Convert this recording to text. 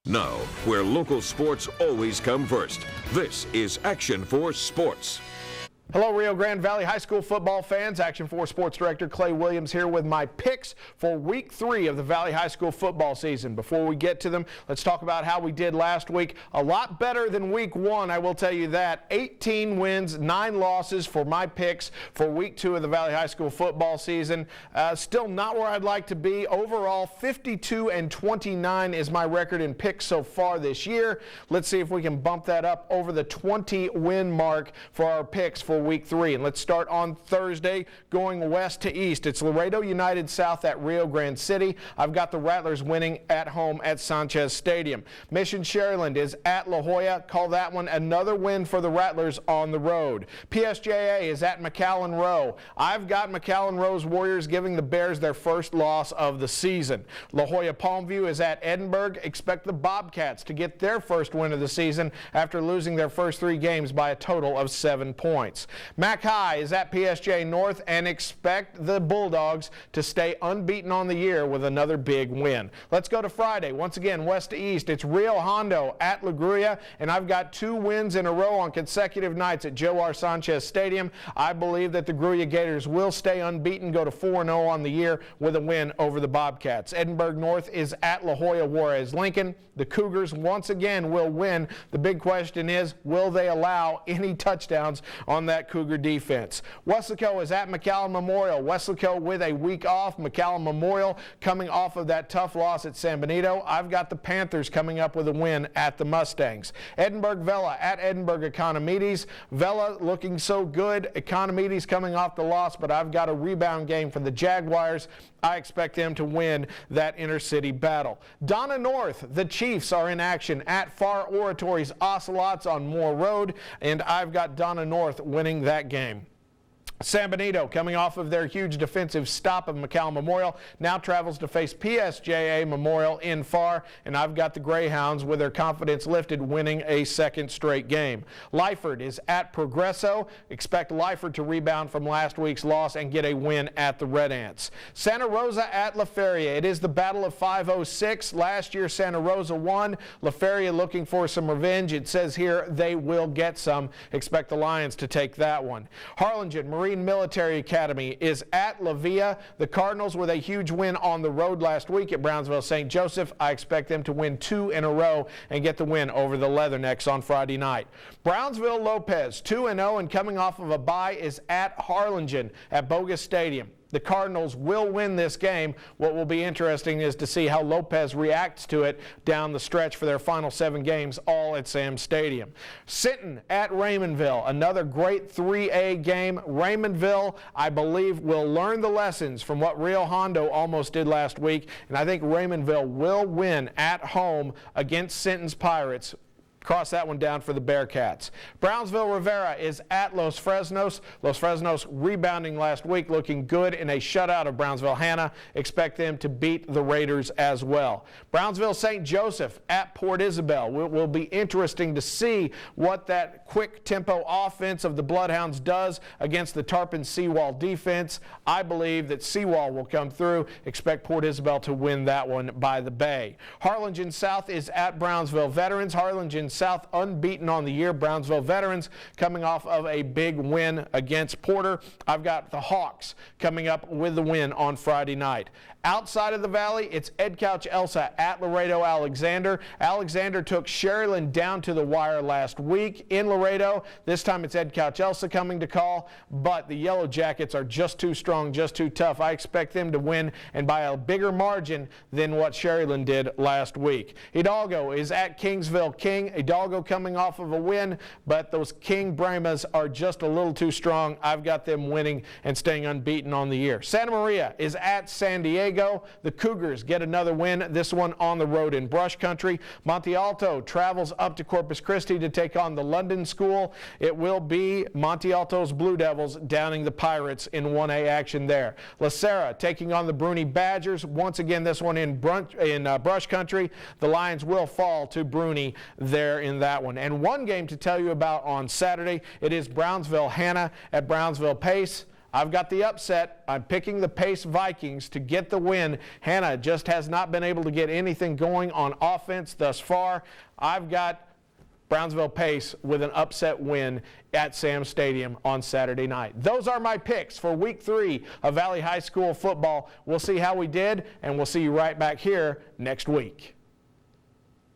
Now, where local sports always come first, this is Action 4 Sports. Hello, Rio Grande Valley High School football fans. Action 4 Sports Director Clay Williams here with my picks for Week 3 of the Valley High School football season. Before we get to them, let's talk about how we did last week. A lot better than Week 1, I will tell you that. 18 wins, 9 losses for my picks for Week 2 of the Valley High School football season. Still not where I'd like to be. Overall, 52-29 is my record in picks so far this year. Let's see if we can bump that up over the 20-win mark for our picks for Week 3. And let's start on Thursday going west to east. It's Laredo United South at Rio Grande City. I've got the Rattlers winning at home at Sanchez Stadium. Mission Sharyland is at La Jolla. Call that one another win for the Rattlers on the road. PSJA is at McAllen Rowe. I've got McAllen Rowe's Warriors giving the Bears their first loss of the season. La Jolla Palmview is at Edinburgh. Expect the Bobcats to get their first win of the season after losing their first 3 games by a total of 7 points. Mac High is at PSJ North, and expect the Bulldogs to stay unbeaten on the year with another big win. Let's go to Friday. Once again, west to east, it's Rio Hondo at La Grulla, and I've got 2 wins in a row on consecutive nights at Joe R. Sanchez Stadium. I believe that the Grulla Gators will stay unbeaten, go to 4-0 on the year with a win over the Bobcats. Edinburgh North is at La Jolla Juarez Lincoln. The Cougars once again will win. The big question is, will they allow any touchdowns on that Cougar defense? Weslaco is at McAllen Memorial. Weslaco with a week off. McAllen Memorial coming off of that tough loss at San Benito. I've got the Panthers coming up with a win at the Mustangs. Edinburgh Vela at Edinburgh Economides. Vela looking so good. Economides coming off the loss, but I've got a rebound game for the Jaguars. I expect them to win that intercity battle. Donna North, the Chiefs are in action at Far Oratories Ocelots on Moore Road, and I've got Donna North winning that game. San Benito, coming off of their huge defensive stop of McAllen Memorial, now travels to face PSJA Memorial in Far, and I've got the Greyhounds with their confidence lifted winning a second straight game. Lyford is at Progresso. Expect Lyford to rebound from last week's loss and get a win at the Red Ants. Santa Rosa at La Feria. It is the Battle of 506. Last year Santa Rosa won. La Feria looking for some revenge. It says here they will get some. Expect the Lions to take that one. Harlingen Marine Military Academy is at La Villa. The Cardinals with a huge win on the road last week at Brownsville St. Joseph. I expect them to win 2 in a row and get the win over the Leathernecks on Friday night. Brownsville Lopez 2-0 and coming off of a bye is at Harlingen at Bogus Stadium. The Cardinals will win this game. What will be interesting is to see how Lopez reacts to it down the stretch for their final 7 games, all at Sam Stadium. Sinton at Raymondville, another great 3A game. Raymondville, I believe, will learn the lessons from what Rio Hondo almost did last week, and I think Raymondville will win at home against Sinton's Pirates. Cross that one down for the Bearcats. Brownsville Rivera is at Los Fresnos. Los Fresnos rebounding last week, looking good in a shutout of Brownsville Hanna. Expect them to beat the Raiders as well. Brownsville St. Joseph at Port Isabel. Will be interesting to see what that quick tempo offense of the Bloodhounds does against the Tarpon Seawall defense. I believe that Seawall will come through. Expect Port Isabel to win that one by the Bay. Harlingen South is at Brownsville Veterans. Harlingen South unbeaten on the year. Brownsville Veterans coming off of a big win against Porter. I've got the Hawks coming up with the win on Friday night. Outside of the Valley, it's Ed Couch Elsa at Laredo Alexander. Alexander took Sharyland down to the wire last week in Laredo. This time it's Ed Couch Elsa coming to call, but the Yellow Jackets are just too strong, just too tough. I expect them to win and by a bigger margin than what Sharyland did last week. Hidalgo is at Kingsville King. Hidalgo coming off of a win, but those King Brahmas are just a little too strong. I've got them winning and staying unbeaten on the year. Santa Maria is at San Diego. The Cougars get another win, this one on the road in Brush Country. Monte Alto travels up to Corpus Christi to take on the London School. It will be Monte Alto's Blue Devils downing the Pirates in 1A action there. La Serra taking on the Bruni Badgers. Once again, this one in Brush Country. The Lions will fall to Bruni there in that one. And one game to tell you about on Saturday, it is Brownsville Hanna at Brownsville Pace. I've got the upset. I'm picking the Pace Vikings to get the win. Hannah just has not been able to get anything going on offense thus far. I've got Brownsville Pace with an upset win at Sam Stadium on Saturday night. Those are my picks for Week 3 of Valley High School football. We'll see how we did, and we'll see you right back here next week.